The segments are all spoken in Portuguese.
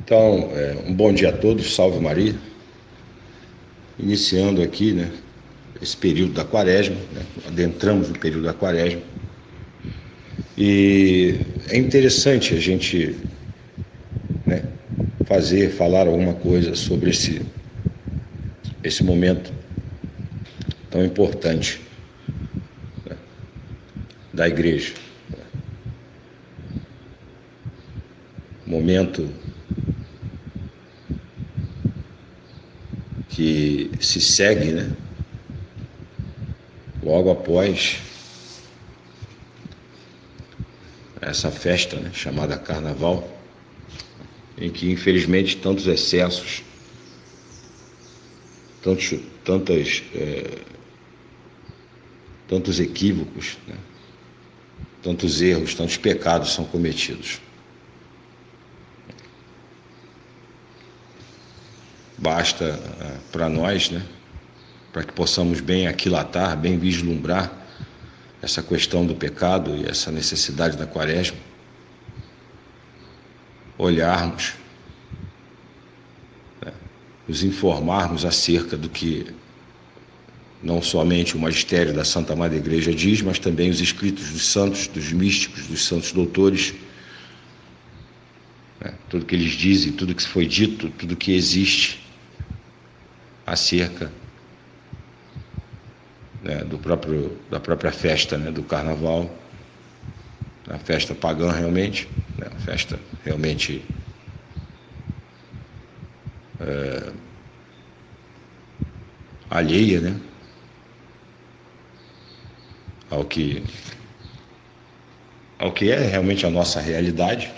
Então, um bom dia a todos, salve Maria. Iniciando aqui, esse período da quaresma, adentramos o período da quaresma. E é interessante a gente falar alguma coisa sobre esse momento tão importante da igreja. Momento que se segue, logo após essa festa, chamada Carnaval, em que infelizmente tantos excessos, tantos equívocos, tantos erros, tantos pecados são cometidos. Basta para nós, para que possamos bem aquilatar, bem vislumbrar essa questão do pecado e essa necessidade da quaresma, olharmos, nos informarmos acerca do que não somente o magistério da Santa Madre Igreja diz, mas também os escritos dos santos, dos místicos, dos santos doutores, tudo que eles dizem, tudo que foi dito, tudo que existe acerca da própria festa, do Carnaval, a festa pagã realmente, a festa realmente alheia, ao que é realmente a nossa realidade,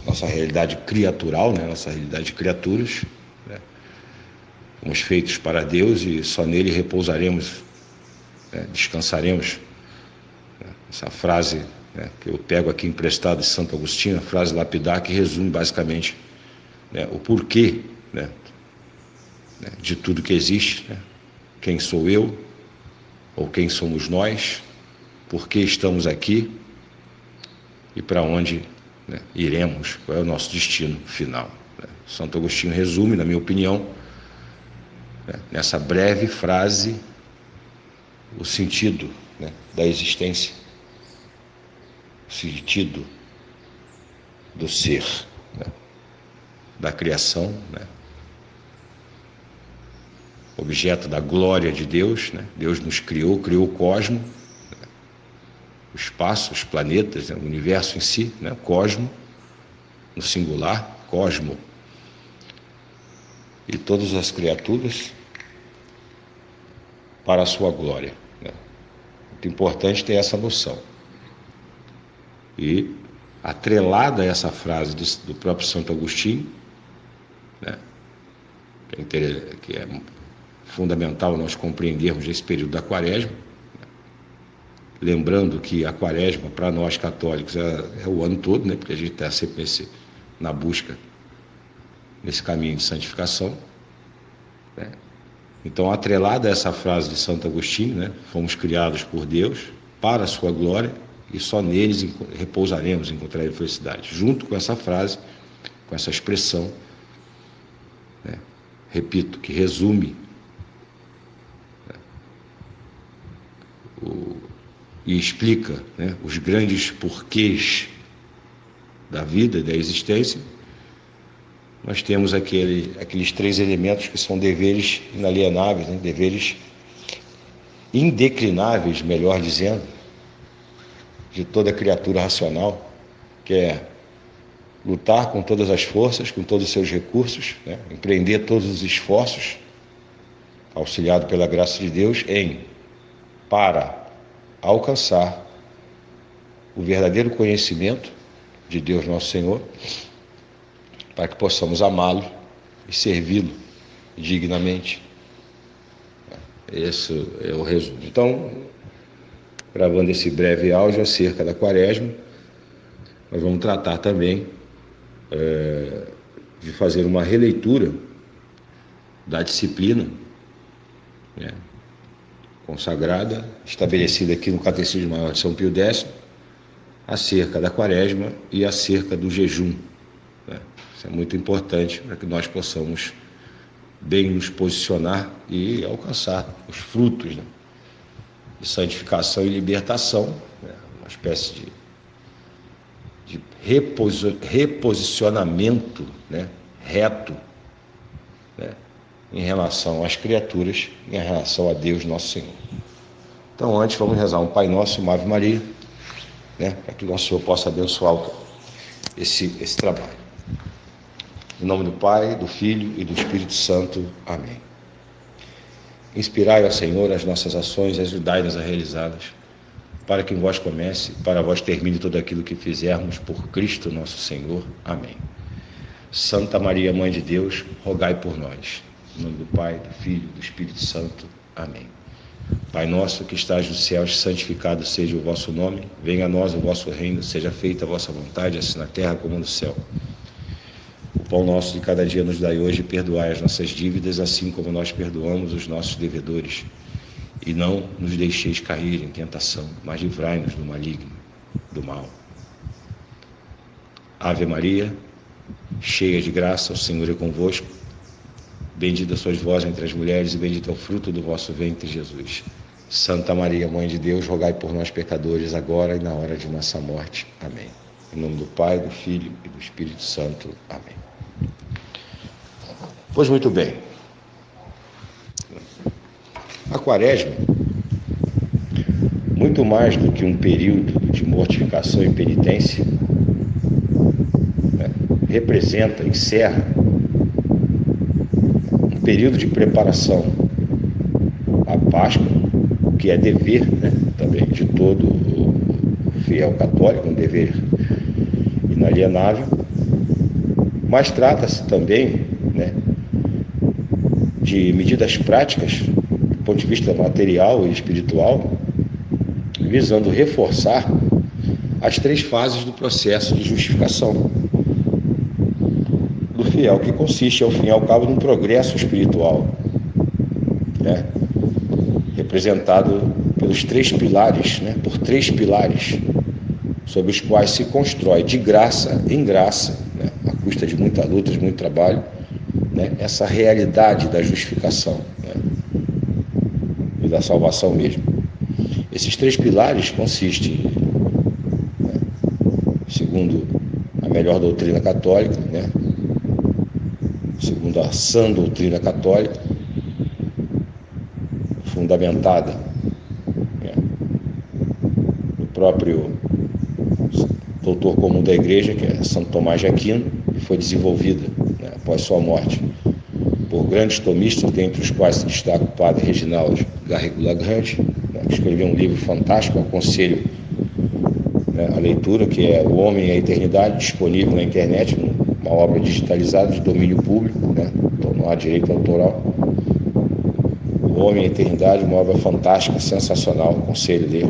nossa realidade criatural, nossa realidade de criaturas. Fomos feitos para Deus e só nele repousaremos, descansaremos. Essa frase que eu pego aqui emprestada de Santo Agostinho, a frase lapidar que resume basicamente o porquê de tudo que existe, quem sou eu ou quem somos nós, por que estamos aqui e para onde iremos, qual é o nosso destino final. Santo Agostinho resume, na minha opinião, nessa breve frase, o sentido da existência, o sentido do ser, da criação, objeto da glória de Deus. Deus nos criou o cosmo, o espaço, os planetas, o universo em si, cosmo, no singular, cosmo, e todas as criaturas para a sua glória. Muito importante ter essa noção. E atrelada a essa frase do próprio Santo Agostinho, que é fundamental nós compreendermos esse período da quaresma, lembrando que a quaresma para nós católicos é o ano todo, porque a gente está sempre na busca, nesse caminho de santificação. Então, atrelada a essa frase de Santo Agostinho, fomos criados por Deus para a sua glória e só neles repousaremos, encontraremos felicidade. Junto com essa frase, com essa expressão, repito, que resume e explica os grandes porquês da vida e da existência, nós temos aqueles três elementos que são deveres inalienáveis, deveres indeclináveis, melhor dizendo, de toda criatura racional, que é lutar com todas as forças, com todos os seus recursos, empreender todos os esforços, auxiliado pela graça de Deus, para alcançar o verdadeiro conhecimento de Deus nosso Senhor, para que possamos amá-lo e servi-lo dignamente. Esse é o resumo. Então, gravando esse breve áudio acerca da quaresma, nós vamos tratar também de fazer uma releitura da disciplina consagrada, estabelecida aqui no Catecismo Maior de São Pio X, acerca da quaresma e acerca do jejum. Isso é muito importante para que nós possamos bem nos posicionar e alcançar os frutos, né, de santificação e libertação, né, uma espécie de reposicionamento, né, reto, né, em relação às criaturas, em relação a Deus nosso Senhor. Então, antes, vamos rezar um Pai Nosso e uma Ave Maria, né, para que o nosso Senhor possa abençoar esse trabalho. Em nome do Pai, do Filho e do Espírito Santo. Amém. Inspirai, ó Senhor, as nossas ações e ajudai-nos a realizá-las, para que em vós comece, para vós termine tudo aquilo que fizermos por Cristo nosso Senhor. Amém. Santa Maria, Mãe de Deus, rogai por nós. Em nome do Pai, do Filho e do Espírito Santo. Amém. Pai nosso que estás nos céus, santificado seja o vosso nome. Venha a nós o vosso reino, seja feita a vossa vontade, assim na terra como no céu. O pão nosso de cada dia nos dai hoje, e perdoai as nossas dívidas, assim como nós perdoamos os nossos devedores. E não nos deixeis cair em tentação, mas livrai-nos do maligno, do mal. Ave Maria, cheia de graça, o Senhor é convosco. Bendita sois vós entre as mulheres, e bendito é o fruto do vosso ventre, Jesus. Santa Maria, Mãe de Deus, rogai por nós, pecadores, agora e na hora de nossa morte. Amém. Em nome do Pai, do Filho e do Espírito Santo. Amém. Pois muito bem. A Quaresma, muito mais do que um período de mortificação e penitência, né, representa, encerra um período de preparação à Páscoa, que é dever, né, também de todo o fiel católico, um dever inalienável, mas trata-se também, né, de medidas práticas do ponto de vista material e espiritual, visando reforçar as 3 fases do processo de justificação do fiel, que consiste, ao fim e ao cabo, num progresso espiritual, né, representado pelos 3 pilares, né, por 3 pilares, sobre os quais se constrói de graça em graça, né, à custa de muita luta, de muito trabalho, né, essa realidade da justificação, né, e da salvação mesmo. Esses 3 pilares consistem, né, segundo a melhor doutrina católica, né, segundo a sã doutrina católica, fundamentada, né, no próprio doutor comum da Igreja, que é Santo Tomás de Aquino, e foi desenvolvida, né, após sua morte por grandes tomistas, dentre os quais se destaca o padre Reginaldo Garrigou-Lagrange, né, que escreveu um livro fantástico, aconselho, né, a leitura, que é O Homem e a Eternidade, disponível na internet, uma obra digitalizada de domínio público, né, então não há direito autoral. O Homem e a Eternidade, uma obra fantástica, sensacional, aconselho ler,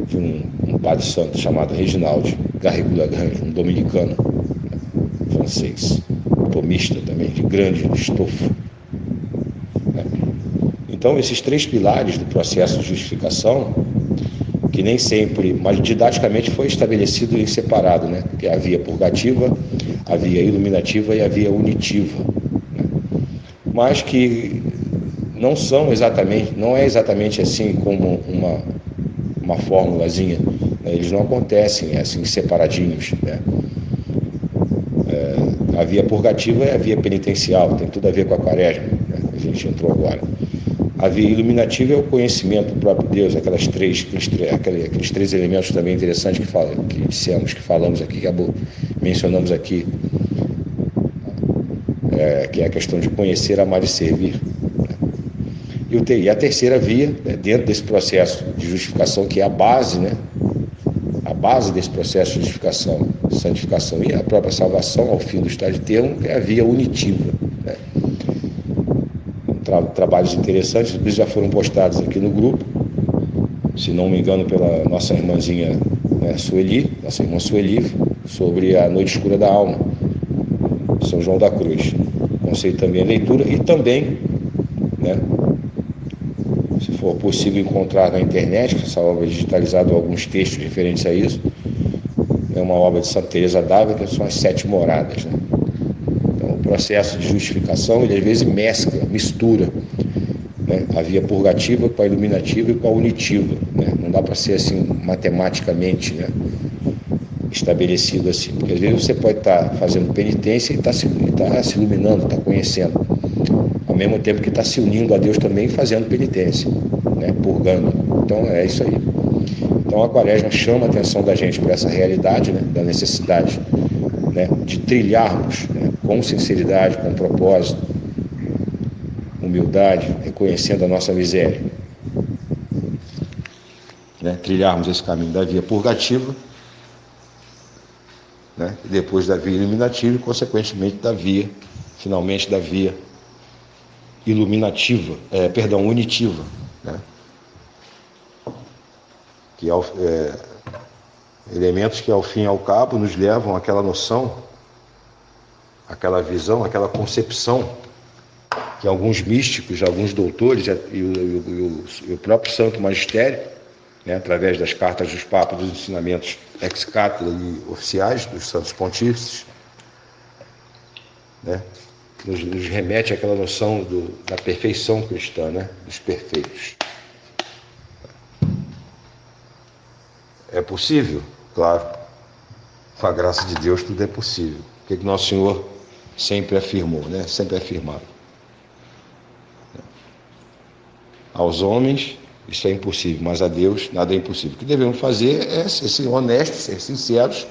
de um padre santo chamado Reginaldo Garrigou-Lagrange, um dominicano, né, francês, tomista também, de grande estofo, né. Então, esses 3 pilares do processo de justificação, que nem sempre, mas didaticamente foi estabelecido em separado, né, que é a via purgativa, a via iluminativa e a via unitiva, né, mas que não é exatamente assim como uma formulazinha, né, eles não acontecem assim separadinhos, né. A via purgativa é a via penitencial, tem tudo a ver com a Quaresma, né, que a gente entrou agora. A via iluminativa é o conhecimento do próprio Deus, aqueles três elementos também interessantes que falamos aqui, que mencionamos aqui, que é a questão de conhecer, amar e servir. E a terceira via, né, dentro desse processo de justificação, que é a base, né, a base desse processo de justificação, santificação e a própria salvação ao fim do estado de termo, é a via unitiva, né. Trabalhos interessantes, eles já foram postados aqui no grupo, se não me engano, pela nossa irmãzinha, né, Sueli, nossa irmã Sueli, sobre a Noite Escura da Alma, São João da Cruz. Aconselho também a leitura e também, né, se for possível encontrar na internet, que essa obra é digitalizada, alguns textos referentes a isso, é uma obra de Santa Teresa d'Ávila, que são as 7 moradas, né? Então, o processo de justificação, ele às vezes mistura, né, a via purgativa com a iluminativa e com a unitiva, né? Não dá para ser assim matematicamente, né, estabelecido assim, porque às vezes você pode estar fazendo penitência e está se iluminando, está conhecendo, ao mesmo tempo que está se unindo a Deus também fazendo penitência, né, purgando. Então é isso aí. Então a Quaresma chama a atenção da gente para essa realidade, né, da necessidade, né, de trilharmos, né, com sinceridade, com propósito, humildade, reconhecendo a nossa miséria, né, trilharmos esse caminho da via purgativa, né, e depois da via iluminativa e, consequentemente, finalmente da via unitiva, né, que elementos que, ao fim e ao cabo, nos levam àquela noção, àquela visão, àquela concepção que alguns místicos, alguns doutores e o próprio Santo Magistério, né, através das cartas dos papas, dos ensinamentos ex cathedra e oficiais dos santos pontífices, né, nos remete àquela noção da perfeição cristã, né, dos perfeitos. É possível? Claro. Com a graça de Deus tudo é possível. O que Nosso Senhor sempre afirmou, né? Sempre afirmava. Aos homens isso é impossível, mas a Deus nada é impossível. O que devemos fazer é ser honestos, ser sinceros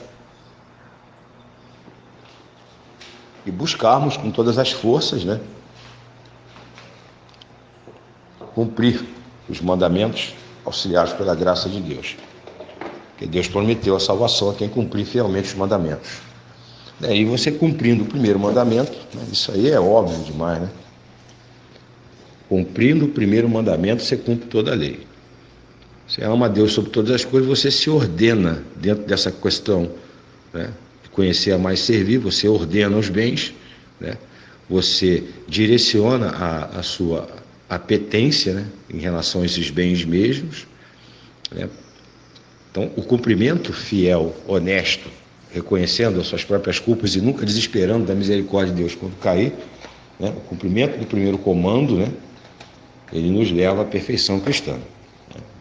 e buscarmos com todas as forças, né, cumprir os mandamentos auxiliados pela graça de Deus. Porque Deus prometeu a salvação a quem cumprir fielmente os mandamentos. E você cumprindo o primeiro mandamento, né, isso aí é óbvio demais, né? Cumprindo o primeiro mandamento, você cumpre toda a lei. Você ama a Deus sobre todas as coisas, você se ordena dentro dessa questão, né, de conhecer, amar e servir, você ordena os bens, né, você direciona a sua apetência, né, em relação a esses bens mesmos, né? Então, o cumprimento fiel, honesto, reconhecendo as suas próprias culpas e nunca desesperando da misericórdia de Deus quando cair, né, o cumprimento do primeiro comando, né, ele nos leva à perfeição cristã.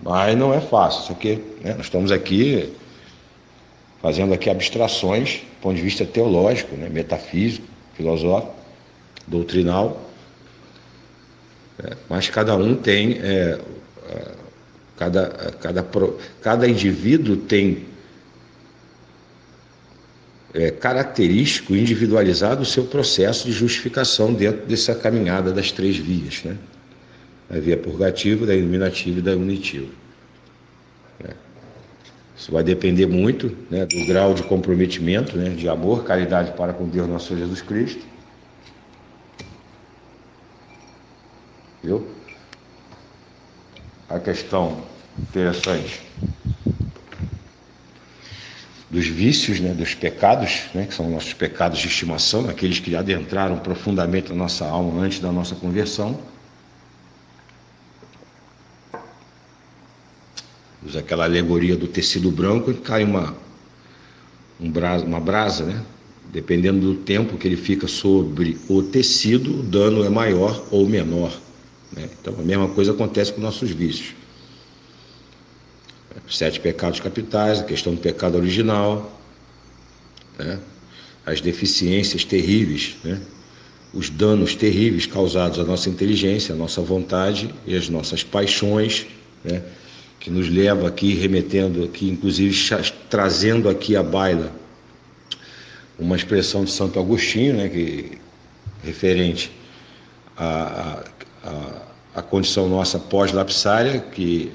Mas não é fácil, só que, né, nós estamos aqui fazendo aqui abstrações do ponto de vista teológico, né, metafísico, filosófico, doutrinal, mas cada um tem, cada indivíduo tem característico, individualizado o seu processo de justificação dentro dessa caminhada das 3 vias, né? Da via purgativa, da iluminativa e da unitiva. Isso vai depender muito, né, do grau de comprometimento, né, de amor, caridade para com Deus nosso Senhor Jesus Cristo. Viu? A questão interessante dos vícios, né, dos pecados, né, que são nossos pecados de estimação, aqueles que adentraram profundamente na nossa alma antes da nossa conversão. Usa aquela alegoria do tecido branco, que cai uma brasa, né? Dependendo do tempo que ele fica sobre o tecido, o dano é maior ou menor, né? Então a mesma coisa acontece com nossos vícios. Os 7 pecados capitais, a questão do pecado original, né? As deficiências terríveis, né? Os danos terríveis causados à nossa inteligência, à nossa vontade e às nossas paixões, né, que nos leva aqui, remetendo aqui, inclusive trazendo aqui à baila uma expressão de Santo Agostinho, né, que referente à condição nossa pós-lapsária, que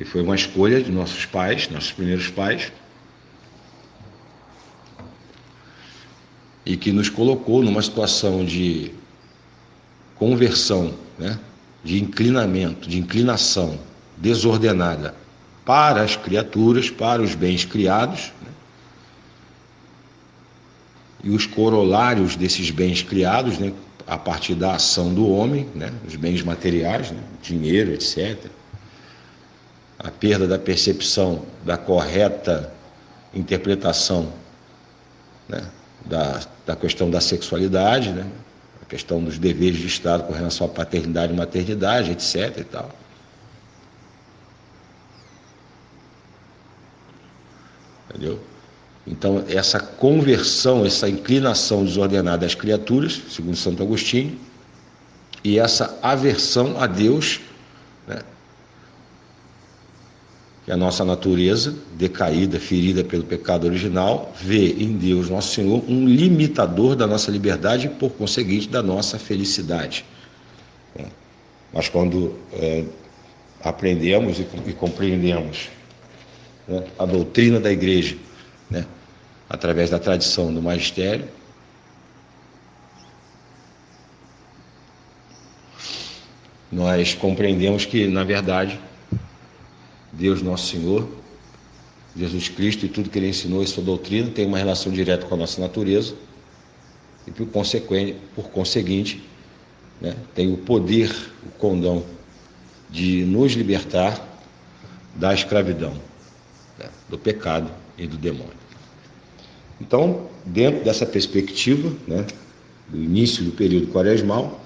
foi uma escolha de nossos pais, nossos primeiros pais, e que nos colocou numa situação de conversão, né, de inclinamento, de inclinação desordenada para as criaturas, para os bens criados, né, e os corolários desses bens criados, né, a partir da ação do homem, né, os bens materiais, né, dinheiro, etc., a perda da percepção da correta interpretação, né, da questão da sexualidade, né, a questão dos deveres de Estado com relação à paternidade e maternidade, etc. e tal. Entendeu? Então, essa conversão, essa inclinação desordenada às criaturas, segundo Santo Agostinho, e essa aversão a Deus, né, que a nossa natureza, decaída, ferida pelo pecado original, vê em Deus, nosso Senhor, um limitador da nossa liberdade e, por conseguinte, da nossa felicidade. Mas quando aprendemos e compreendemos, né, a doutrina da Igreja, né, através da tradição do magistério, nós compreendemos que, na verdade, Deus Nosso Senhor, Jesus Cristo e tudo que Ele ensinou e sua doutrina tem uma relação direta com a nossa natureza e, por conseguinte, né, tem o poder, o condão de nos libertar da escravidão, né, do pecado e do demônio. Então, dentro dessa perspectiva, né, do início do período quaresmal,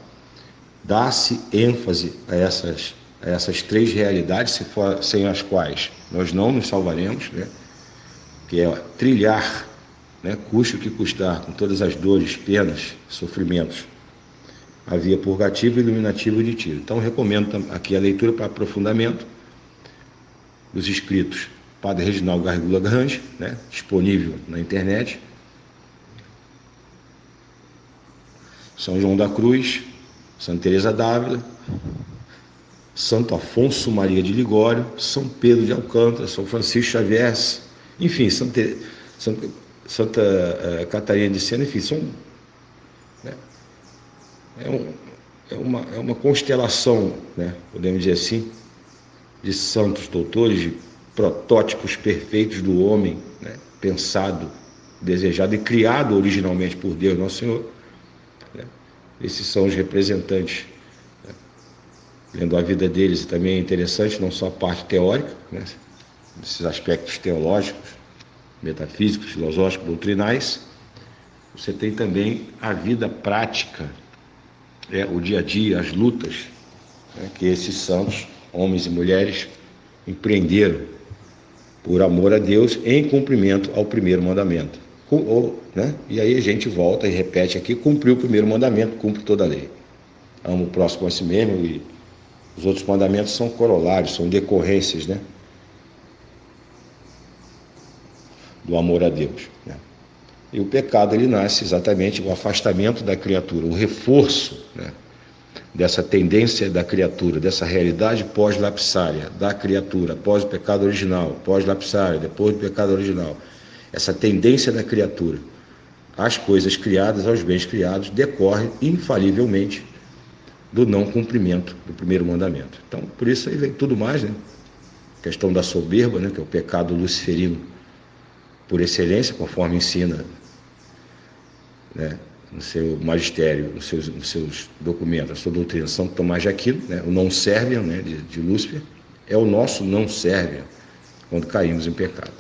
dá-se ênfase a essas três realidades, sem as quais nós não nos salvaremos, né, que é trilhar, né, custe o que custar, com todas as dores, penas, sofrimentos, a via purgativa, iluminativa e unitiva. Então, recomendo aqui a leitura para aprofundamento dos escritos Padre Reginaldo Garrigula Grange, né, disponível na internet, São João da Cruz, Santa Teresa d'Ávila, Santo Afonso Maria de Ligório, São Pedro de Alcântara, São Francisco Xavier, enfim, Santa Catarina de Sena, enfim, são, né, é uma constelação, né, podemos dizer assim, de santos doutores, de protótipos perfeitos do homem, né, pensado, desejado e criado originalmente por Deus Nosso Senhor, né. Esses são os representantes, né. Lendo a vida deles também é interessante, não só a parte teórica, né, esses aspectos teológicos, metafísicos, filosóficos, doutrinais, você tem também a vida prática, o dia a dia, as lutas, né, que esses santos, homens e mulheres, empreenderam por amor a Deus em cumprimento ao primeiro mandamento. Né? E aí a gente volta e repete aqui: cumpriu o primeiro mandamento, cumpre toda a lei. Ama o próximo a si mesmo, e os outros mandamentos são corolários, são decorrências, né, do amor a Deus, né? E o pecado, ele nasce exatamente o afastamento da criatura, o reforço, né, dessa tendência da criatura, dessa realidade pós-lapsária da criatura, pós o pecado original, pós-lapsária, depois do pecado original. Essa tendência da criatura às coisas criadas, aos bens criados, decorre infalivelmente do não cumprimento do primeiro mandamento. Então, por isso aí vem tudo mais, né? A questão da soberba, né, que é o pecado luciferino por excelência, conforme ensina, né, no seu magistério, nos seus documentos, a sua doutrina, São Tomás de Aquino, né, o não serviam, né, de Lúcifer, é o nosso não serviam quando caímos em pecado.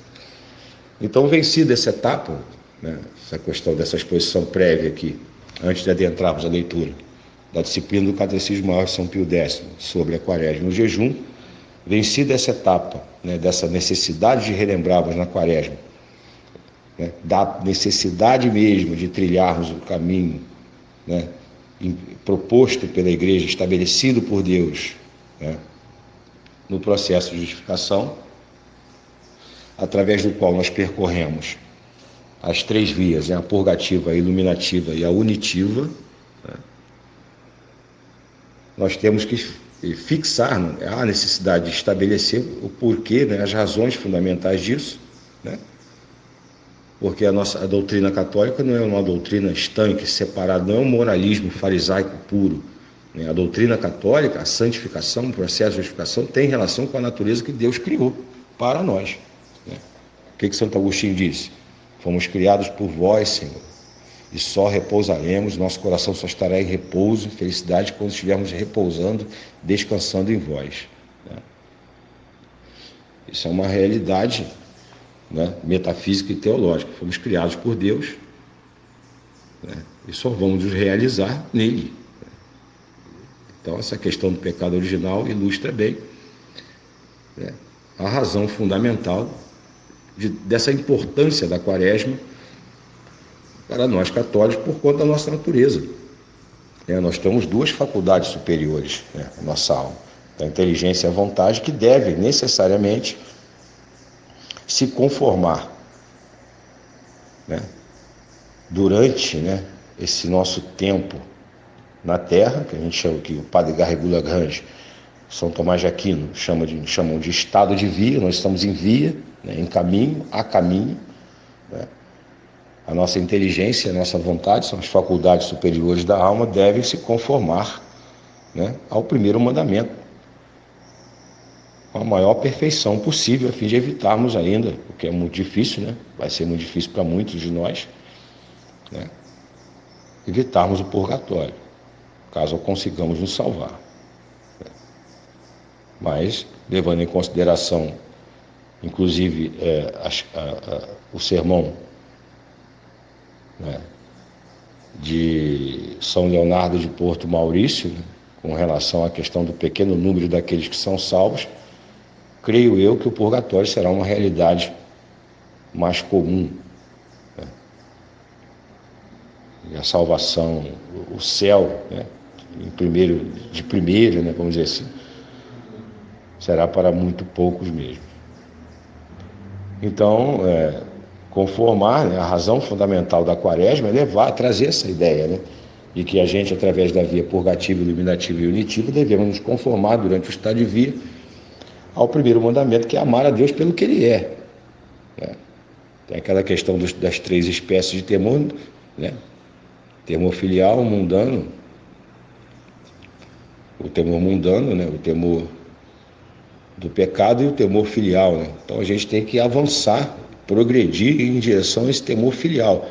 Então, vencida essa etapa, né, essa questão dessa exposição prévia aqui, antes de adentrarmos a leitura da disciplina do Catecismo Maior de São Pio X sobre a Quaresma e o jejum, vencida essa etapa, né, dessa necessidade de relembrarmos na Quaresma, né, da necessidade mesmo de trilharmos o caminho, né, proposto pela Igreja, estabelecido por Deus, né, no processo de justificação, através do qual nós percorremos as três vias, né, a purgativa, a iluminativa e a unitiva, né, nós temos que fixar, né, a necessidade de estabelecer o porquê, né, as razões fundamentais disso, né, porque a doutrina católica não é uma doutrina estanque, separada, não é um moralismo farisaico puro, né? A doutrina católica, a santificação, o processo de justificação, tem relação com a natureza que Deus criou para nós, né? O que Santo Agostinho disse? Fomos criados por vós, Senhor, e só repousaremos, nosso coração só estará em repouso, em felicidade, quando estivermos repousando, descansando em vós, né? Isso é uma realidade, né, metafísica e teológica. Fomos criados por Deus, né, e só vamos nos realizar nele. Então, essa questão do pecado original ilustra bem, né, a razão fundamental dessa importância da Quaresma para nós católicos por conta da nossa natureza. Nós temos duas faculdades superiores, né, a nossa alma, a inteligência e a vontade, que devem necessariamente se conformar, né, durante, né, esse nosso tempo na Terra, que a gente chama, que o padre Garrigou Lagrange, São Tomás de Aquino chamam de estado de via. Nós estamos em via, né, em caminho, a caminho, né? A nossa inteligência, a nossa vontade, são as faculdades superiores da alma, devem se conformar, né, ao primeiro mandamento, com a maior perfeição possível, a fim de evitarmos ainda, o que é muito difícil, né? Vai ser muito difícil para muitos de nós, né, evitarmos o purgatório, caso consigamos nos salvar. Mas, levando em consideração, inclusive, o sermão, né, de São Leonardo de Porto Maurício, né, com relação à questão do pequeno número daqueles que são salvos, creio eu que o purgatório será uma realidade mais comum, né? E a salvação, o céu, né, de primeiro, né, vamos dizer assim, será para muito poucos mesmo. Então, conformar, né, a razão fundamental da Quaresma é trazer essa ideia, né, de que a gente, através da via purgativa, iluminativa e unitiva, devemos nos conformar durante o estado de via ao primeiro mandamento, que é amar a Deus pelo que Ele é, né? Tem aquela questão das três espécies de temor, né? Temor filial, mundano, o temor mundano, né, o temor do pecado, e o temor filial, né? Então a gente tem que avançar, progredir em direção a esse temor filial.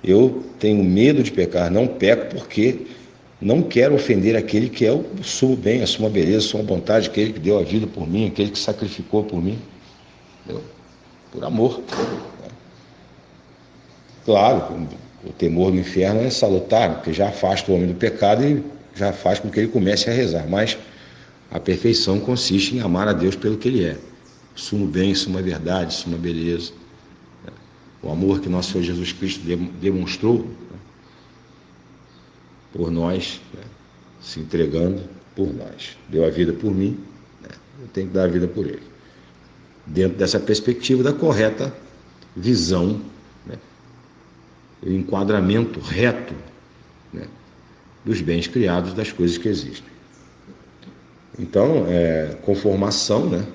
Eu tenho medo de pecar, não peco porque não quero ofender aquele que é o sumo bem, a suma beleza, a suma vontade, aquele que deu a vida por mim, aquele que sacrificou por mim, entendeu? Por amor. Claro, o temor do inferno é salutar, porque já afasta o homem do pecado e já faz com que ele comece a rezar, mas a perfeição consiste em amar a Deus pelo que Ele é, sumo bem, suma verdade, suma beleza, né? O amor que nosso Senhor Jesus Cristo demonstrou, né, por nós, né, se entregando por nós. Deu a vida por mim, né, eu tenho que dar a vida por Ele. Dentro dessa perspectiva da correta visão, né, o enquadramento reto, né, dos bens criados, das coisas que existem. Então, conformação, né,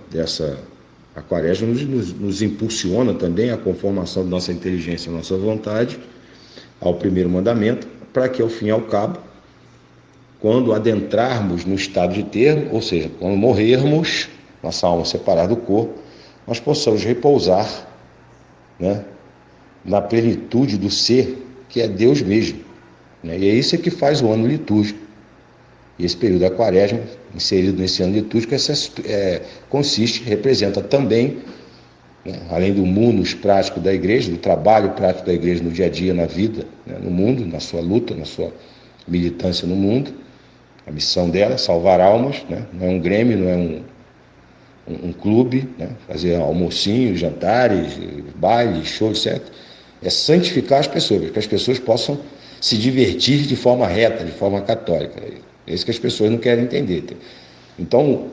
a Quaresma nos impulsiona também a conformação da nossa inteligência, da nossa vontade, ao primeiro mandamento, para que, ao fim e ao cabo, quando adentrarmos no estado de termo, ou seja, quando morrermos, nossa alma separada do corpo, nós possamos repousar, né, na plenitude do ser, que é Deus mesmo, né? E é isso que faz o ano litúrgico. E esse período da Quaresma, inserido nesse ano litúrgico, representa também, né, além do munus prático da igreja, do trabalho prático da igreja no dia a dia, na vida, né, no mundo, na sua luta, na sua militância no mundo. A missão dela é salvar almas, né? Não é um grêmio, não é um clube, né? Fazer almocinhos, jantares, bailes, shows, etc. É santificar as pessoas, para que as pessoas possam se divertir de forma reta, de forma católica. É isso que as pessoas não querem entender. Então,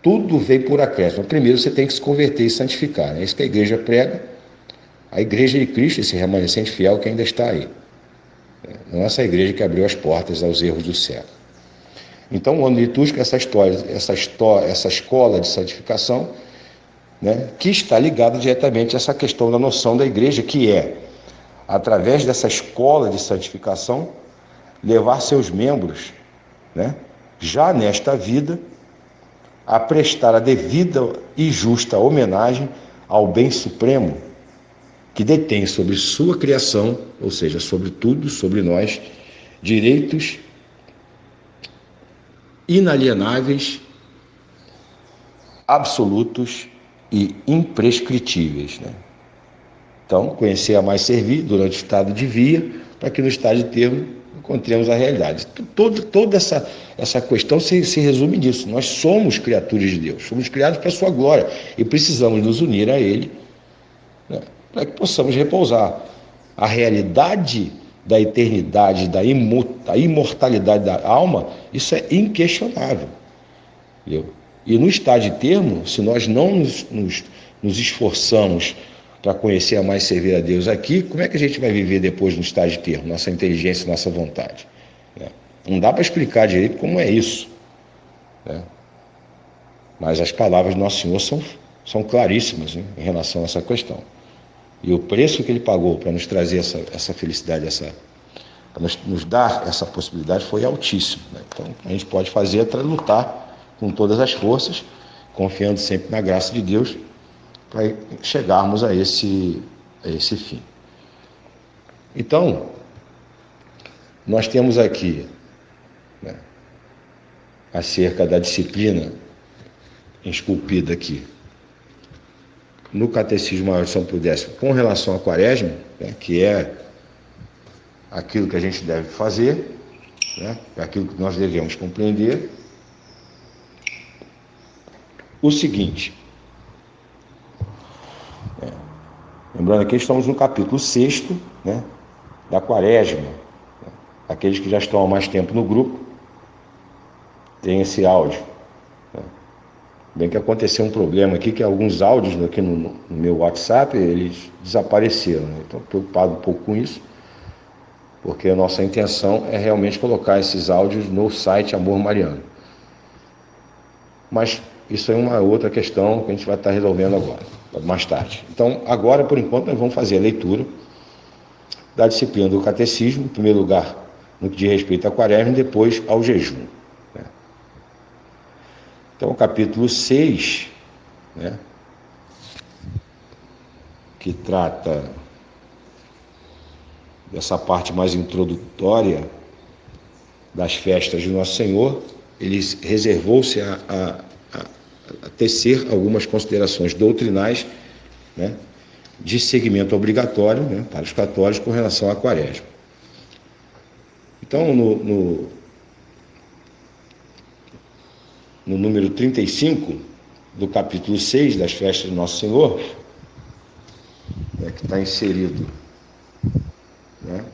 tudo vem por acréscimo. Primeiro você tem que se converter e santificar, né? É isso que a igreja prega. A igreja de Cristo, esse remanescente fiel que ainda está aí. Não é essa igreja que abriu as portas aos erros do século. Então, o ano litúrgico é essa escola de santificação, né, que está ligada diretamente a essa questão da noção da igreja, que é, através dessa escola de santificação, levar seus membros, né, já nesta vida, a prestar a devida e justa homenagem ao bem supremo, que detém sobre sua criação, ou seja, sobre tudo, sobre nós, direitos inalienáveis absolutos e imprescritíveis, né? Então, conhecer a mais servir durante o estado de via, para que no estado de termo encontremos a realidade. Toda essa questão se resume nisso. Nós somos criaturas de Deus, somos criados para a sua glória e precisamos nos unir a Ele, né, para que possamos repousar. A realidade da eternidade, da imortalidade da alma, isso é inquestionável. Entendeu? E no estado de termo, se nós não nos esforçamos para conhecer a mais servir a Deus aqui, como é que a gente vai viver depois no estado de termo? Nossa inteligência, nossa vontade. Né? Não dá para explicar direito como é isso. Né? Mas as palavras do Nosso Senhor são claríssimas, né, em relação a essa questão. E o preço que Ele pagou para nos trazer essa felicidade, para nos dar essa possibilidade, foi altíssimo. Né? Então, a gente pode fazer para lutar com todas as forças, confiando sempre na graça de Deus, para chegarmos a esse fim. Então, nós temos aqui, né, acerca da disciplina esculpida aqui no Catecismo Maior de São Pio X, com relação à Quaresma, né, que é aquilo que a gente deve fazer, né, aquilo que nós devemos compreender. O seguinte, lembrando aqui, estamos no capítulo 6º, né, da Quaresma. Aqueles que já estão há mais tempo no grupo têm esse áudio. Bem que aconteceu um problema aqui, que alguns áudios aqui no meu WhatsApp, eles desapareceram. Né? Estou preocupado um pouco com isso, porque a nossa intenção é realmente colocar esses áudios no site Amor Mariano. Mas isso é uma outra questão que a gente vai estar resolvendo agora, mais tarde. Então, agora, por enquanto, nós vamos fazer a leitura da disciplina do Catecismo, em primeiro lugar, no que diz respeito à Quaresma, e depois ao jejum. Então, o capítulo 6, né, que trata dessa parte mais introdutória das festas de Nosso Senhor, ele reservou-se a tecer algumas considerações doutrinais, né, de seguimento obrigatório, né, para os católicos com relação à Quaresma. Então, no número 35 do capítulo 6 das festas de Nosso Senhor, né, que está inserido, né,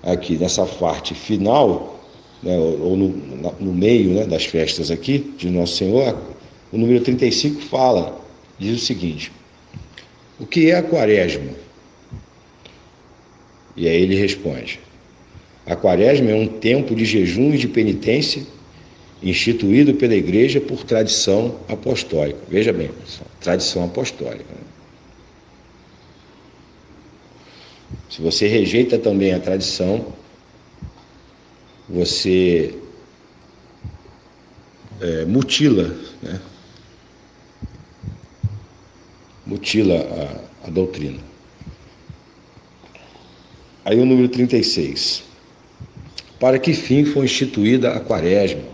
aqui nessa parte final, né, ou no meio, né, das festas aqui de Nosso Senhor, o número 35 diz o seguinte: o que é a Quaresma? E aí ele responde: a Quaresma é um tempo de jejum e de penitência instituído pela Igreja por tradição apostólica. Veja bem, tradição apostólica. Se você rejeita também a tradição, você mutila, né? Mutila a doutrina. Aí o número 36. Para que fim foi instituída a Quaresma?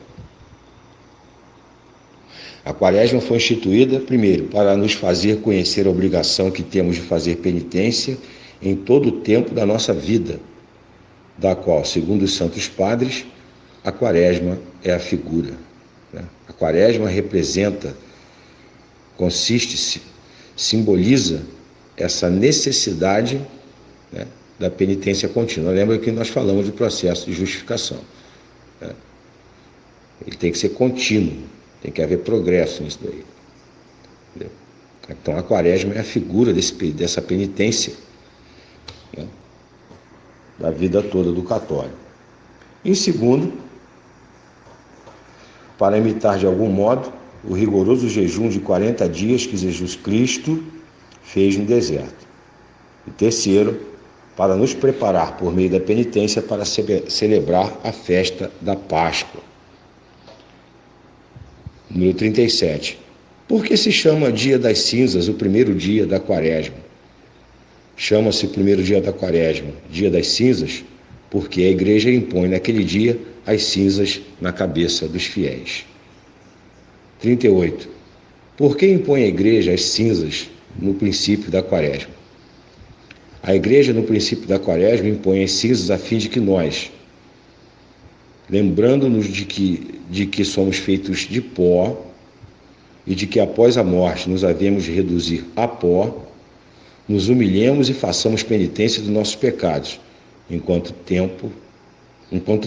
A Quaresma foi instituída, primeiro, para nos fazer conhecer a obrigação que temos de fazer penitência em todo o tempo da nossa vida, da qual, segundo os Santos Padres, a Quaresma é a figura. Né? A Quaresma representa, consiste-se, simboliza essa necessidade, né, da penitência contínua. Lembra que nós falamos do processo de justificação. Né? Ele tem que ser contínuo, tem que haver progresso nisso daí. Entendeu? Então a Quaresma é a figura dessa penitência, né, da vida toda do católico. Em segundo, para imitar de algum modo o rigoroso jejum de 40 dias que Jesus Cristo fez no deserto. E terceiro, para nos preparar por meio da penitência para celebrar a festa da Páscoa. Número 37. Por que se chama Dia das Cinzas o primeiro dia da Quaresma? Chama-se o primeiro dia da Quaresma Dia das Cinzas porque a igreja impõe naquele dia as cinzas na cabeça dos fiéis. 38. Por que impõe a igreja as cinzas no princípio da quaresma? A igreja, no princípio da quaresma, impõe as cinzas a fim de que nós, lembrando-nos de que somos feitos de pó e de que após a morte nos havemos de reduzir a pó, nos humilhemos e façamos penitência dos nossos pecados, enquanto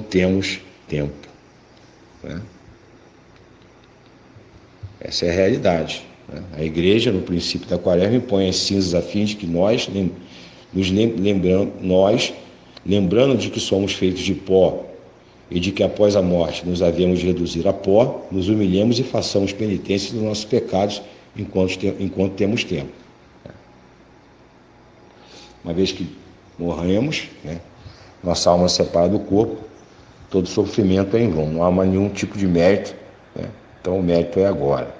temos tempo. Né? Essa é a realidade. Né? A igreja, no princípio da quaresma, impõe as cinzas a fim de que nós, lembrando de que somos feitos de pó e de que após a morte nos havemos de reduzir a pó, nos humilhemos e façamos penitência dos nossos pecados enquanto temos tempo. Uma vez que morremos, né, nossa alma se separa do corpo, todo sofrimento é em vão, não há mais nenhum tipo de mérito, né? Então o mérito é agora.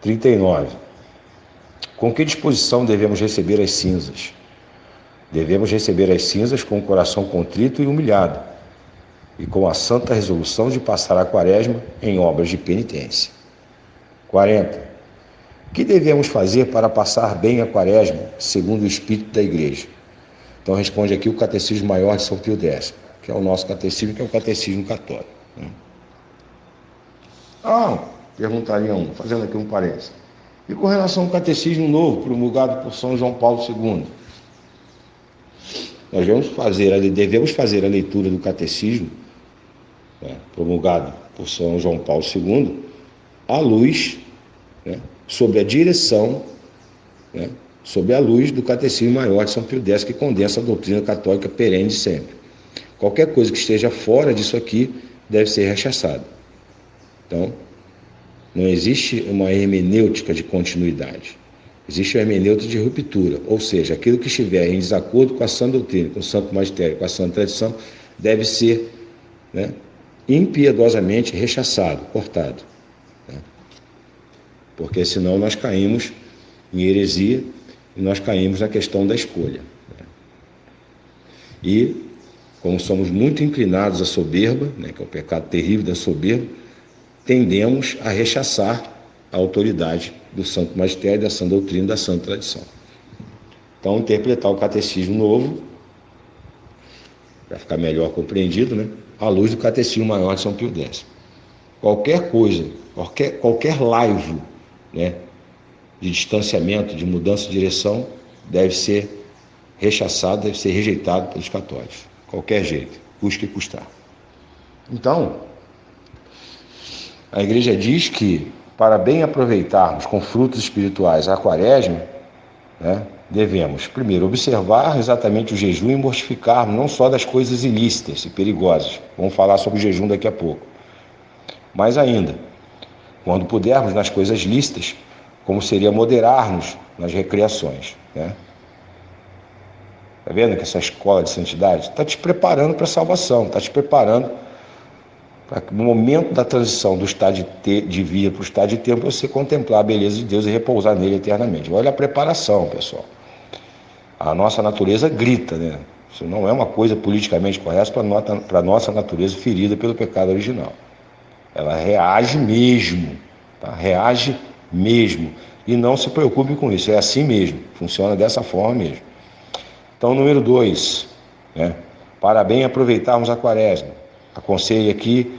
39. Com que disposição devemos receber as cinzas? Devemos receber as cinzas com o coração contrito e humilhado, e com a santa resolução de passar a quaresma em obras de penitência. 40. O que devemos fazer para passar bem a quaresma, segundo o espírito da igreja? Então responde aqui o Catecismo Maior de São Pio X, que é o nosso catecismo, que é o catecismo católico. Perguntariam, fazendo aqui um parênteses, e com relação ao catecismo novo, promulgado por São João Paulo II? Nós devemos fazer a leitura do catecismo, né, promulgado por São João Paulo II, à luz, né, sob a direção, né, sob a luz do Catecismo Maior de São Pio X, que condensa a doutrina católica perene de sempre. Qualquer coisa que esteja fora disso aqui deve ser rechaçada. Então, não existe uma hermenêutica de continuidade. Existe uma hermenêutica de ruptura, ou seja, aquilo que estiver em desacordo com a sã doutrina, com o santo magistério, com a santa tradição, deve ser, né, impiedosamente rechaçado, cortado. Né? Porque senão nós caímos em heresia e nós caímos na questão da escolha. Né? E, como somos muito inclinados à soberba, né, que é o pecado terrível da soberba, tendemos a rechaçar a autoridade do santo magistério, da sã doutrina, da santa tradição. Então, interpretar o catecismo novo, para ficar melhor compreendido, né, à luz do Catecismo Maior de São Pio X. Qualquer coisa, qualquer laivo, né, de distanciamento, de mudança de direção, deve ser rechaçado, deve ser rejeitado pelos católicos. Qualquer jeito, custe que custar. Então, a igreja diz que, para bem aproveitarmos com frutos espirituais a quaresma, né, devemos, primeiro, observar exatamente o jejum e mortificarmos não só das coisas ilícitas e perigosas. Vamos falar sobre o jejum daqui a pouco. Mas ainda, quando pudermos nas coisas lícitas, como seria moderar-nos nas recreações. Né? Está vendo que essa escola de santidade está te preparando para a salvação, está te preparando para que no momento da transição do estado de vida para o estado de tempo, você contemplar a beleza de Deus e repousar nele eternamente. Olha a preparação, pessoal. A nossa natureza grita, né? Isso não é uma coisa politicamente correta para a nossa natureza ferida pelo pecado original. Ela reage mesmo, tá? Reage mesmo. E não se preocupe com isso, é assim mesmo, funciona dessa forma mesmo. Então, número 2, né? Para bem aproveitarmos a quaresma. Aconselho aqui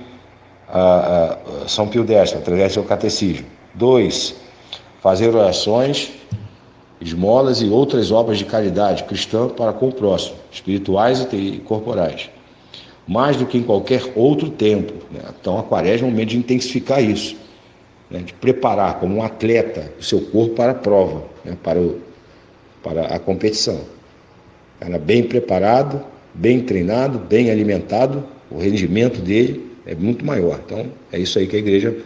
a São Pio X, através do seu catecismo. 2, fazer orações, esmolas e outras obras de caridade cristã para com o próximo, espirituais e corporais. Mais do que em qualquer outro tempo. Né? Então, a quaresma é um momento de intensificar isso, né? De preparar como um atleta o seu corpo para a prova, né? para a competição. Cara bem preparado, bem treinado, bem alimentado, o rendimento dele é muito maior. Então, é isso aí que a igreja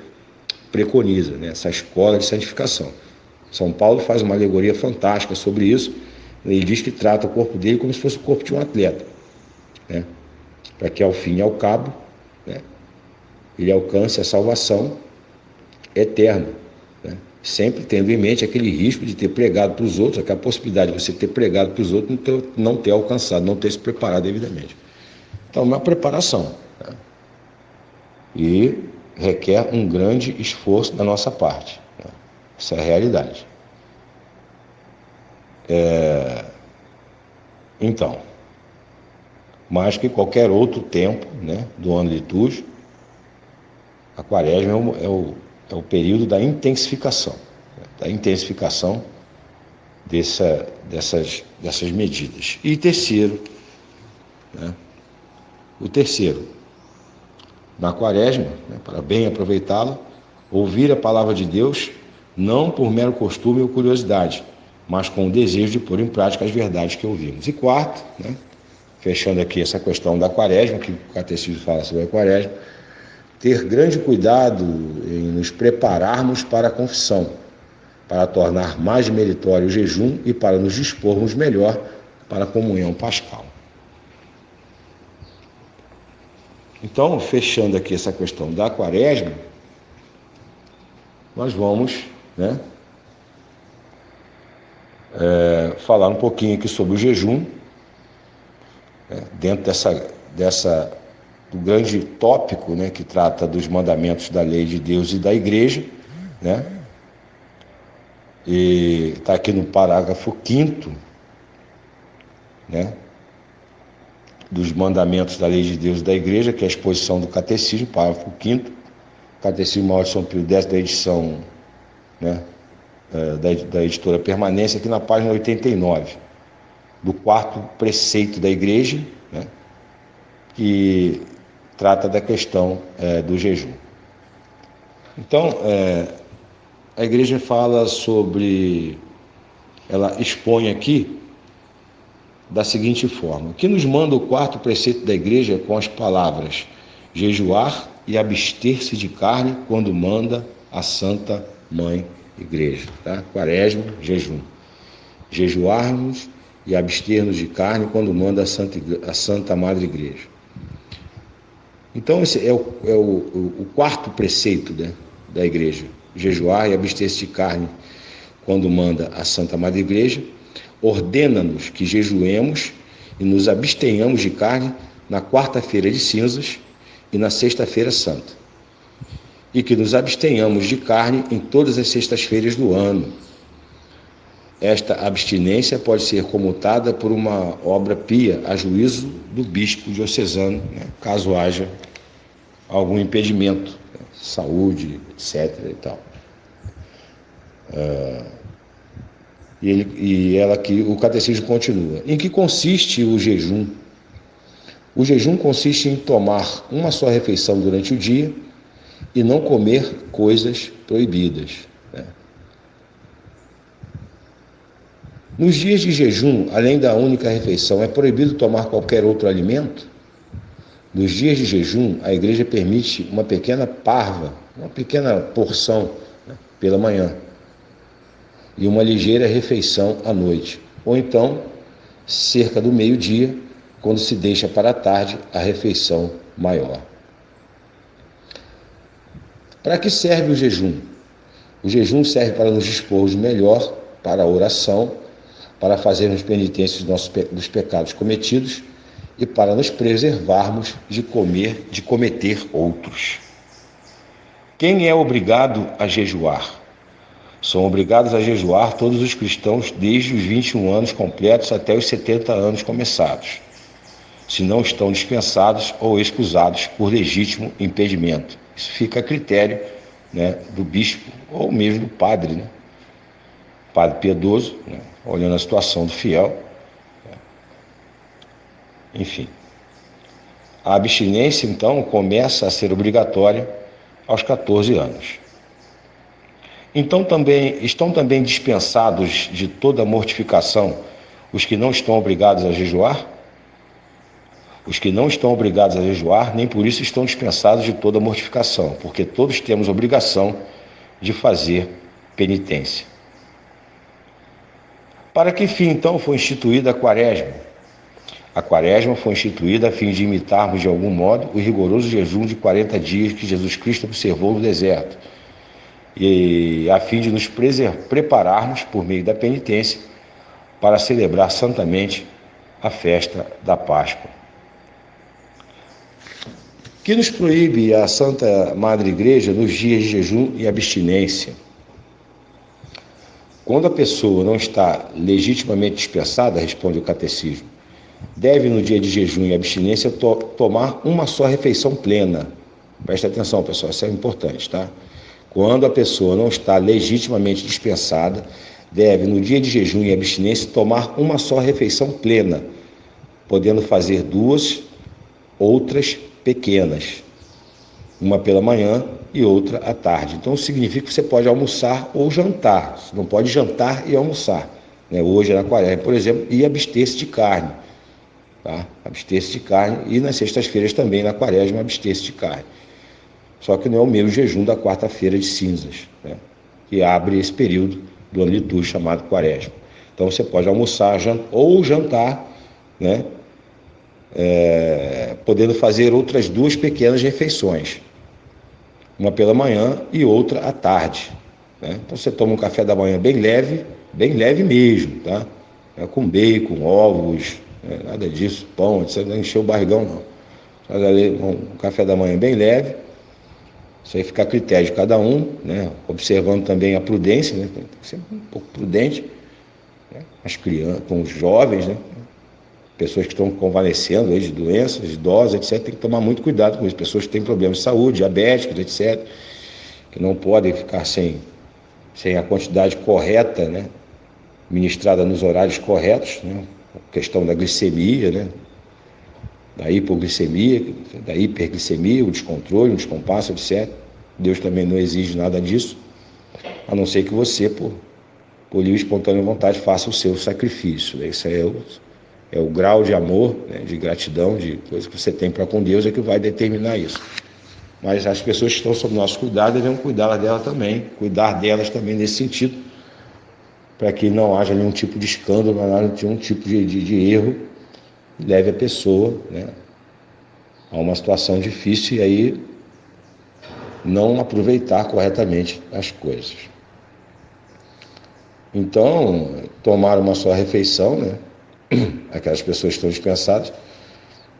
preconiza, né? Essa escola de santificação. São Paulo faz uma alegoria fantástica sobre isso. Ele diz que trata o corpo dele como se fosse o corpo de um atleta, né? Para que ao fim e ao cabo, né, ele alcance a salvação eterna, né? sempre tendo em mente aquele risco de ter pregado para os outros, aquela possibilidade de você ter pregado para os outros e não ter alcançado, não ter se preparado devidamente. Então, uma preparação, né? E requer um grande esforço da nossa parte, né? Essa é a realidade. Então, mais que qualquer outro tempo, né, do ano litúrgico, a quaresma é o período da intensificação, né, dessas medidas. E terceiro, né, na quaresma, né, para bem aproveitá-la, ouvir a palavra de Deus, não por mero costume ou curiosidade, mas com o desejo de pôr em prática as verdades que ouvimos. E quarto, né, fechando aqui essa questão da quaresma, que o catecismo fala sobre a quaresma, ter grande cuidado em nos prepararmos para a confissão, para tornar mais meritório o jejum e para nos dispormos melhor para a comunhão pascal. Então, fechando aqui essa questão da quaresma, nós vamos, né, falar um pouquinho aqui sobre o jejum, né, dentro do grande tópico, né, que trata dos mandamentos da lei de Deus e da Igreja, né? E está aqui no parágrafo 5º, né, dos mandamentos da lei de Deus e da Igreja, que é a exposição do Catecismo, parágrafo 5º, Catecismo Maior de São Pio X, da edição, né, da editora Permanência, aqui na página 89, do 4º preceito da Igreja, né, que trata da questão do jejum. Então, a Igreja fala ela expõe aqui da seguinte forma: que nos manda o 4º preceito da Igreja com as palavras jejuar e abster-se de carne quando manda a Santa Mãe Igreja, tá? Quaresma, jejum. Jejuarmos e abster-nos de carne quando manda a Santa Madre Igreja. Então, esse é o 4º preceito, né, da Igreja: jejuar e abster-se de carne quando manda a Santa Madre Igreja. Ordena-nos que jejuemos e nos abstenhamos de carne na quarta-feira de cinzas e na sexta-feira santa, e que nos abstenhamos de carne em todas as sextas-feiras do ano. Esta abstinência pode ser comutada por uma obra pia a juízo do bispo diocesano, né, caso haja algum impedimento, né, saúde, etc. e tal. E ela aqui, o catecismo continua: em que consiste o jejum? O jejum consiste em tomar uma só refeição durante o dia e não comer coisas proibidas, né? Nos dias de jejum, além da única refeição, é proibido tomar qualquer outro alimento? Nos dias de jejum, a Igreja permite uma pequena parva, uma pequena porção, né, pela manhã, e uma ligeira refeição à noite, ou então, cerca do meio-dia, quando se deixa para a tarde a refeição maior. Para que serve o jejum? O jejum serve para nos dispormos melhor para a oração, para fazermos penitência dos pecados cometidos e para nos preservarmos de cometer outros. Quem é obrigado a jejuar? São obrigados a jejuar todos os cristãos desde os 21 anos completos até os 70 anos começados, se não estão dispensados ou excusados por legítimo impedimento. Isso fica a critério, né, do bispo ou mesmo do padre, né? Padre piedoso, né, olhando a situação do fiel. Enfim, a abstinência, então, começa a ser obrigatória aos 14 anos. Então, estão também dispensados de toda mortificação os que não estão obrigados a jejuar? Os que não estão obrigados a jejuar, nem por isso estão dispensados de toda mortificação, porque todos temos obrigação de fazer penitência. Para que fim, então, foi instituída a quaresma? A quaresma foi instituída a fim de imitarmos, de algum modo, o rigoroso jejum de 40 dias que Jesus Cristo observou no deserto, e a fim de nos prepararmos por meio da penitência para celebrar santamente a festa da Páscoa. Que nos proíbe a Santa Madre Igreja nos dias de jejum e abstinência? Quando a pessoa não está legitimamente dispensada, responde o catecismo, deve no dia de jejum e abstinência tomar uma só refeição plena. Presta atenção, pessoal, isso é importante, tá? Quando a pessoa não está legitimamente dispensada, deve no dia de jejum e abstinência tomar uma só refeição plena, podendo fazer duas outras pequenas, uma pela manhã e outra à tarde. Então significa que você pode almoçar ou jantar, você não pode jantar e almoçar, né? Hoje na quaresma, por exemplo, e abster-se de carne, tá? Abster-se de carne, e nas sextas-feiras também na quaresma abster-se de carne. Só que não é o mesmo jejum da quarta-feira de cinzas, né? Que abre esse período do ano litúrgico chamado quaresma. Então você pode almoçar ou jantar, né? Podendo fazer outras duas pequenas refeições, uma pela manhã e outra à tarde, né? Então você toma um café da manhã bem leve mesmo, tá? Com bacon, ovos, né? Nada disso, pão, você não encher o barrigão não. Um café da manhã bem leve, isso aí fica a critério de cada um, né? Observando também a prudência, né? Tem que ser um pouco prudente, né? As crianças, com os jovens, né? Pessoas que estão convalescendo de doenças, idosos, etc., tem que tomar muito cuidado com isso. Pessoas que têm problemas de saúde, diabéticos, etc., que não podem ficar sem a quantidade correta, né? Ministrada nos horários corretos, né? A questão da glicemia, né? Da hipoglicemia, da hiperglicemia, o descontrole, o descompasso, etc. Deus também não exige nada disso, a não ser que você, por livre e espontânea vontade, faça o seu sacrifício. Esse é o grau de amor, né, de gratidão, de coisa que você tem para com Deus, é que vai determinar isso. Mas as pessoas que estão sob nosso cuidado devemos cuidar delas também nesse sentido, para que não haja nenhum tipo de escândalo, não haja nenhum tipo de erro que leve a pessoa, né, a uma situação difícil e aí não aproveitar corretamente as coisas. Então, tomar uma só refeição, né? Aquelas pessoas que estão dispensadas,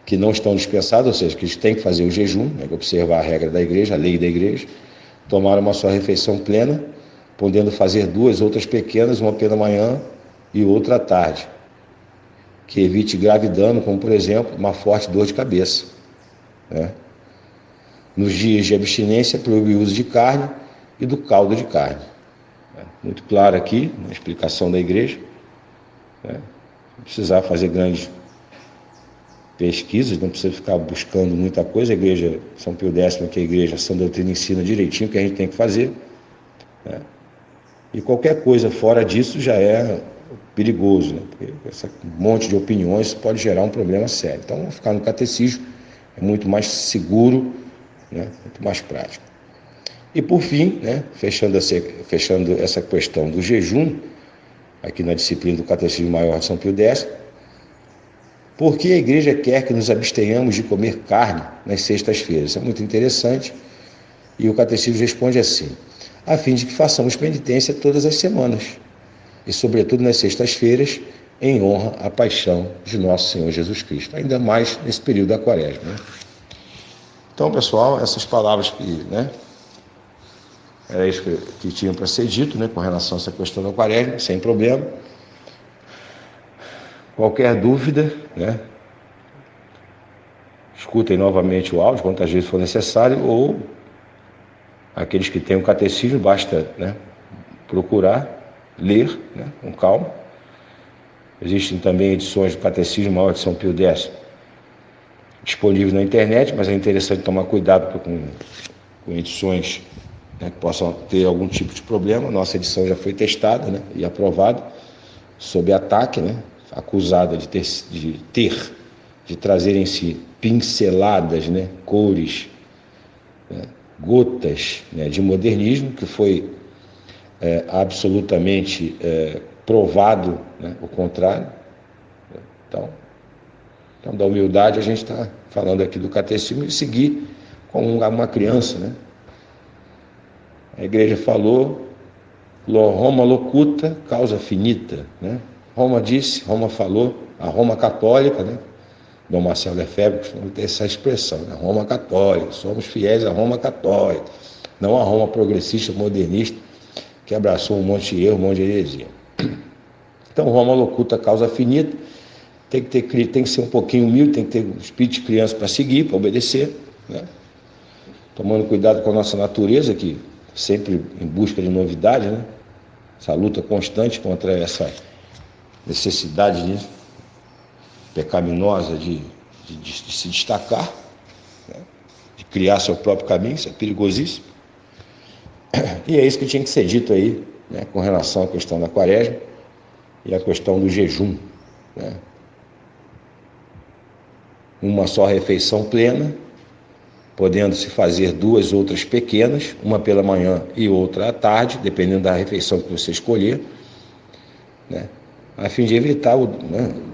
que não estão dispensadas, ou seja, que têm que fazer o jejum, né? Observar a regra da igreja, a lei da igreja, tomar uma só refeição plena, podendo fazer duas outras pequenas, uma pela manhã e outra à tarde, que evite grave dano, como por exemplo, uma forte dor de cabeça, né? Nos dias de abstinência, proíbe o uso de carne e do caldo de carne. Muito claro aqui, na explicação da igreja, né? Não precisar fazer grandes pesquisas, não precisa ficar buscando muita coisa. A igreja São Pio X, que é a igreja Sã Doutrina, ensina direitinho o que a gente tem que fazer, né? E qualquer coisa fora disso já é perigoso, né? Porque esse monte de opiniões pode gerar um problema sério. Então, ficar no catecismo é muito mais seguro, né? Muito mais prático. E por fim, né? Fechando essa questão do jejum, aqui na disciplina do Catecismo Maior de São Pio X, por que a igreja quer que nos abstenhamos de comer carne nas sextas-feiras? Isso é muito interessante. E o catecismo responde assim: a fim de que façamos penitência todas as semanas, e sobretudo nas sextas-feiras, em honra à paixão de nosso Senhor Jesus Cristo, ainda mais nesse período da quaresma, né? Então, pessoal, essas palavras que, né, era isso que tinham para ser dito, né, com relação a essa questão da quaresma, sem problema. Qualquer dúvida, né, escutem novamente o áudio quantas vezes for necessário, ou aqueles que têm o catecismo, basta, né, procurar, ler, né, com calma. Existem também edições do Catecismo Maior de São Pio X disponíveis na internet, mas é interessante tomar cuidado com edições, né, que possam ter algum tipo de problema. Nossa edição já foi testada, né, e aprovada, sob ataque, né, acusada de trazer em si pinceladas, né, cores, né, gotas, né, de modernismo, que foi absolutamente provado, né, o contrário. Então, da humildade, a gente está falando aqui do catecismo e seguir como uma criança, né? A igreja falou, Roma locuta, causa finita, né? Roma disse, Roma falou, a Roma católica, né? Dom Marcelo Lefebvre costuma ter essa expressão, né? Roma católica, somos fiéis à Roma católica, não a Roma progressista, modernista, que abraçou um monte de erro, um monte de heresia. Então, Roma locuta, causa finita, tem que ser um pouquinho humilde, tem que ter um espírito de criança para seguir, para obedecer, né? Tomando cuidado com a nossa natureza, que sempre em busca de novidade, né? Essa luta constante contra essa necessidade pecaminosa de se destacar, né? De criar seu próprio caminho, isso é perigosíssimo. E é isso que tinha que ser dito aí, né? Com relação à questão da quaresma e a questão do jejum, né? Uma só refeição plena, podendo-se fazer duas outras pequenas, uma pela manhã e outra à tarde, dependendo da refeição que você escolher, né? A fim de evitar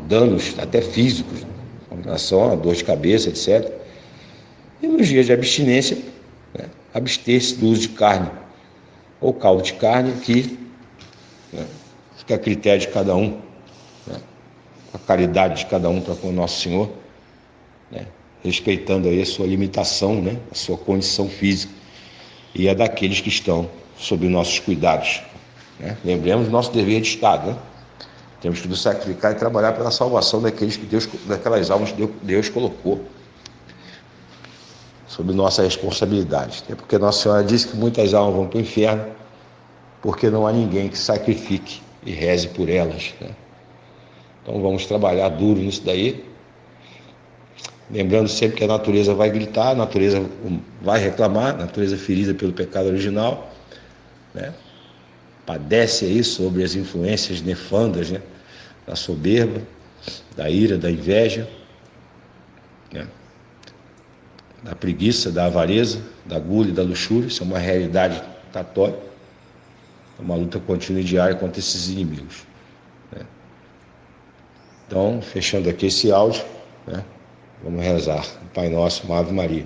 danos até físicos, né? Com relação a dor de cabeça, etc. E nos dias de abstinência, né? Abster-se do uso de carne ou caldo de carne, que, né, fica a critério de cada um, né? A caridade de cada um para com o nosso Senhor, né? Respeitando aí a sua limitação, né? A sua condição física e a daqueles que estão sob nossos cuidados, né? Lembremos do nosso dever de Estado, né? Temos que nos sacrificar e trabalhar pela salvação daquelas almas que Deus colocou sob nossa responsabilidade. Até porque Nossa Senhora disse que muitas almas vão para o inferno porque não há ninguém que sacrifique e reze por elas, né? Então vamos trabalhar duro nisso daí, lembrando sempre que a natureza vai gritar, a natureza vai reclamar, a natureza ferida pelo pecado original, né? Padece aí sobre as influências nefandas, né? Da soberba, da ira, da inveja, né? Da preguiça, da avareza, da gula e da luxúria. Isso é uma realidade católica, é uma luta contínua e diária contra esses inimigos, né? Então, fechando aqui esse áudio, né? Vamos rezar o Pai Nosso, uma Ave Maria,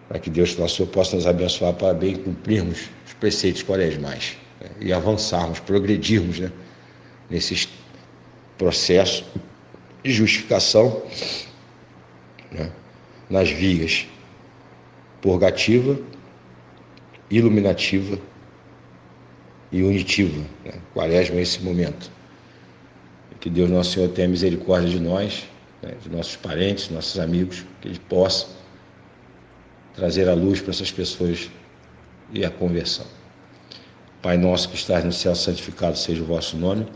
para que Deus nosso Senhor possa nos abençoar para bem cumprirmos os preceitos quaresmais, né? E avançarmos, progredirmos, né? Nesse processo de justificação, né? Nas vias purgativa, iluminativa e unitiva, né? Quaresma é esse momento. Que Deus nosso Senhor tenha misericórdia de nós, né? De nossos parentes, nossos amigos, que Ele possa trazer a luz para essas pessoas e a conversão. Pai nosso que estás no céu, santificado seja o vosso nome.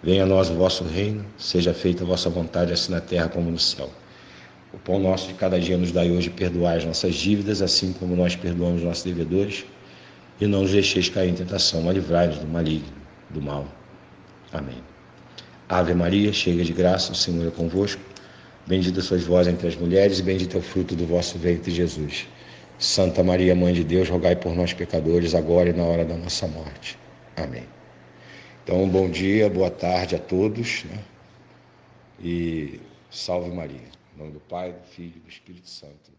Venha a nós o vosso reino, seja feita a vossa vontade, assim na terra como no céu. O pão nosso de cada dia nos dai hoje, perdoai as nossas dívidas, assim como nós perdoamos os nossos devedores. E não nos deixeis cair em tentação, mas livrai-nos do maligno, do mal. Amém. Ave Maria, cheia de graça, o Senhor é convosco. Bendita sois vós entre as mulheres, e bendito é o fruto do vosso ventre, Jesus. Santa Maria, Mãe de Deus, rogai por nós, pecadores, agora e na hora da nossa morte. Amém. Então, bom dia, boa tarde a todos, né? E salve Maria. Em nome do Pai, do Filho e do Espírito Santo.